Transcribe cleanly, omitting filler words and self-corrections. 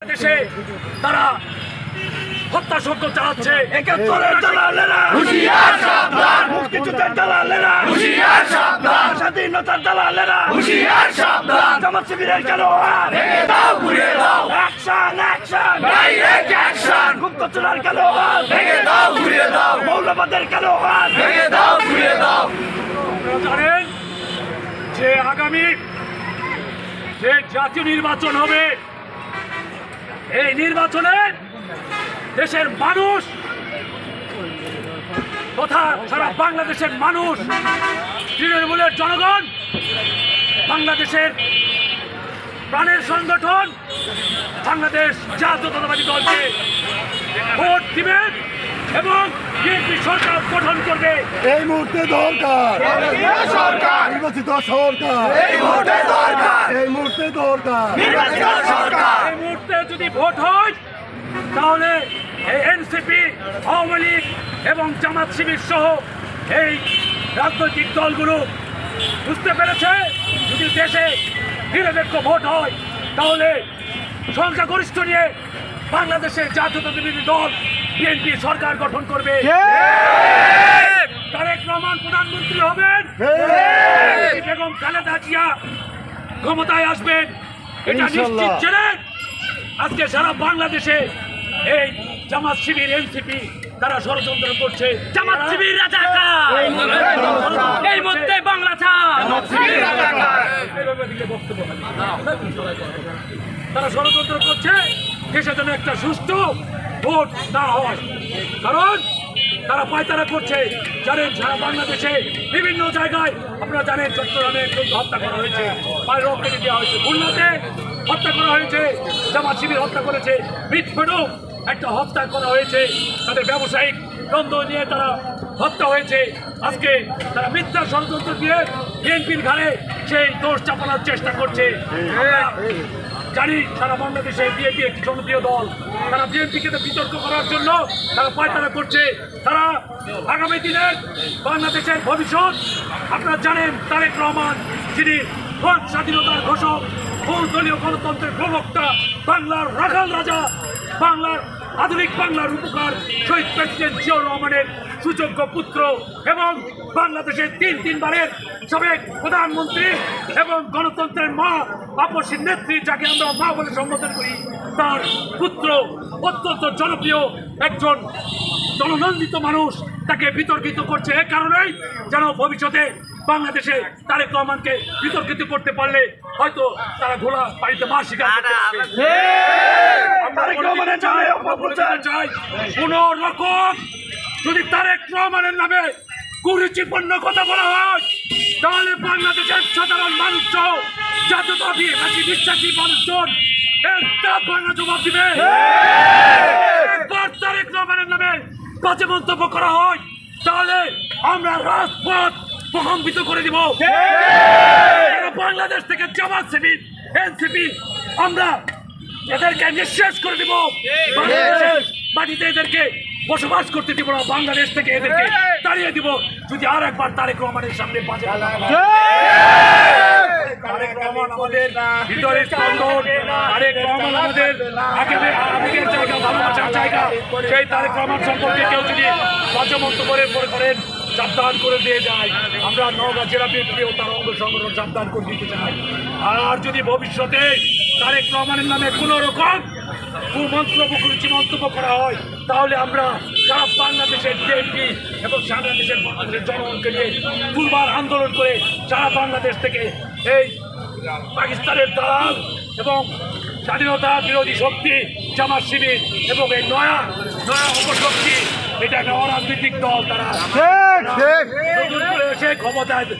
দেশে তারা হত্যাযজ্ঞ চালাচ্ছে। একাত্তরের দালালেরা হুঁশিয়ার সাবধান, মুক্তিযুদ্ধের দালালেরা হুঁশিয়ার সাবধান, স্বাধীনতার দালালেরা হুঁশিয়ার সাবধান, জামাত শিবিরের খেলোয়াড় ভেঙে দাও ঘুরিয়ে দাও, অ্যাকশন অ্যাকশন ডাইরেক্ট অ্যাকশন, গুপ্তচরের খেলোয়াড় ভেঙে দাও ঘুরিয়ে দাও, মৌলবাদের খেলোয়াড় ভেঙে দাও ঘুরিয়ে দাও। আপনারা জানেন যে আগামী যে জাতীয় নির্বাচন হবে, এই নির্বাচনে দেশের মানুষ তথা সারা বাংলাদেশের মানুষ, তৃণমূলের জনগণ, বাংলাদেশের প্রাণের সংগঠন বাংলাদেশ জাতীয়তাবাদী দলকে ভোট দিবে এবং বিএনপি সরকার গঠন করবে। এই মুহূর্তে দরকার সরকার নির্বাচিত সরকার, এই ভোটে দরকার, এই মুহূর্তে দরকার নির্বাচিত সরকার। এই মুহূর্তে যদি ভোট হয় তাহলে এই এনসিপি, আওয়ামী লীগ এবং জামাত শিবির সহ এই রাজনৈতিক দলগুলো বুঝতে পেরেছে যদি দেশে নিরপেক্ষ ভোট হয় তাহলে সংখ্যাগরিষ্ঠ নিয়ে বাংলাদেশের জাতীয়তাবাদী দল বিএনপি সরকার গঠন করবে। তারেক রহমান প্রধানমন্ত্রী হবেন, বেগম খালেদা জিয়া ক্ষমতায় আসবেন, এটা নিশ্চিত জেনে আজকে সারা বাংলাদেশে এই জামাত শিবির, এনসিপি তারা ষড়যন্ত্র করছে। জামাত শিবির রাজাকার, এই মুহূর্তে বাংলা ছাড়। তারা ষড়যন্ত্র করছে দেশের জন্য একটা সুষ্ঠু ভোট না হয়, কারণ তারা পায়তারা করছে। জানেন সারা বাংলাদেশে বিভিন্ন জায়গায় আপনারা জানেন চট্টগ্রামে হত্যা করা হয়েছে, পায়ের রক কেটে দেওয়া হয়েছে, খুলনাতে হত্যা করা হয়েছে, জামাত শিবির হত্যা করেছে, মিটফেডও একটা হত্যা করা হয়েছে, তাদের ব্যবসায়িক দ্বন্দ্ব নিয়ে তারা হত্যা হয়েছে। আজকে তারা মিথ্যা ষড়যন্ত্র দিয়ে বিএনপির ঘাড়ে সেই দোষ চাপানোর চেষ্টা করছে। আমরা জানি সারা বাংলাদেশে বিএনপি একটি জনপ্রিয় দল, তারা বিএনপিকে বিতর্ক করার জন্য তারা পায়তারা করছে। তারা আগামী দিনের বাংলাদেশের ভবিষ্যৎ আপনারা জানেন, তারেক রহমান যিনি ভোট স্বাধীনতার ঘোষক, বহুদলীয় গণতন্ত্রের প্রবক্তা, বাংলার রাখাল রাজা, বাংলার আধুনিক বাংলার উপকার শহীদ প্রেসিডেন্ট জিয়াউর রহমানের সুযোগ্য পুত্র এবং বাংলাদেশের তিনবারের সাবেক প্রধানমন্ত্রী এবং গণতন্ত্রের মা, আপসী নেত্রী, যাকে আমরা মা বলে সম্বোধন করি, তার পুত্র অত্যন্ত জনপ্রিয় একজন জননন্দিত মানুষ তাকে বিতর্কিত করছে। এ কারণেই যেন ভবিষ্যতে বাংলাদেশে তারেক রহমানকে বিতর্কিত করতে পারলে হয়তো তারা ঘোলা বাড়িতে মাছ শিকার করতে পারবে। আমরা চাই কোন রকম যদি তারেক রহমানের নামে কুরুচিপূর্ণ কথা বলা হয় তাহলে বাংলাদেশের সাধারণ মানুষ সহ জাতীয়তাবাদী বিশ্বাসী মানুষজন বাংলা জবাব দিবে। তারেক রহমানের নামে বাজে মন্তব্য করা হয় তাহলে আমরা রাজপথ প্রকম্পিত করে দিব। বাংলাদেশ থেকে জামাত শিবির, এনসিপি আমরা এদেরকে নিঃশেষ করে দিব। বাংলাদেশের মাটিতে এদেরকে বসবাস করতে দিব না, বাংলাদেশ থেকে এদেরকে তাড়িয়ে দিব যদি আর একবার তারেক রহমানের সামনে বাজে তারেক রহমান আমাদের হৃদয়ের স্পন্দন, তারেক রহমান আমাদের আবেগের জায়গা, ভালোবাসার জায়গা। সেই তারেক রহমান সম্পর্কে কেউ যদি বাজে মন্তব্য করেন সাবধান করে দিয়ে যায়। আমরা নওগাঁ জেলা বিএনপি ও তার অঙ্গ সংগঠন সাবধান করে দিতে চাই। আর যদি ভবিষ্যতে তারেক রহমানের নামে কোনো রকম কুমন্ত্র কুরুচি মন্তব্য করা হয় তাহলে আমরা সারা বাংলাদেশের বিএনপি এবং সারা দেশের বাংলাদেশের জনগণকে নিয়ে দুর্বার আন্দোলন করে সারা বাংলাদেশ থেকে এই পাকিস্তানের দালাল এবং স্বাধীনতা বিরোধী শক্তি জামাত শিবির এবং এই নয়া অপশক্তি, এটা একটা অরাজনৈতিক দল, তারা নতুন করে এসে ক্ষমতায়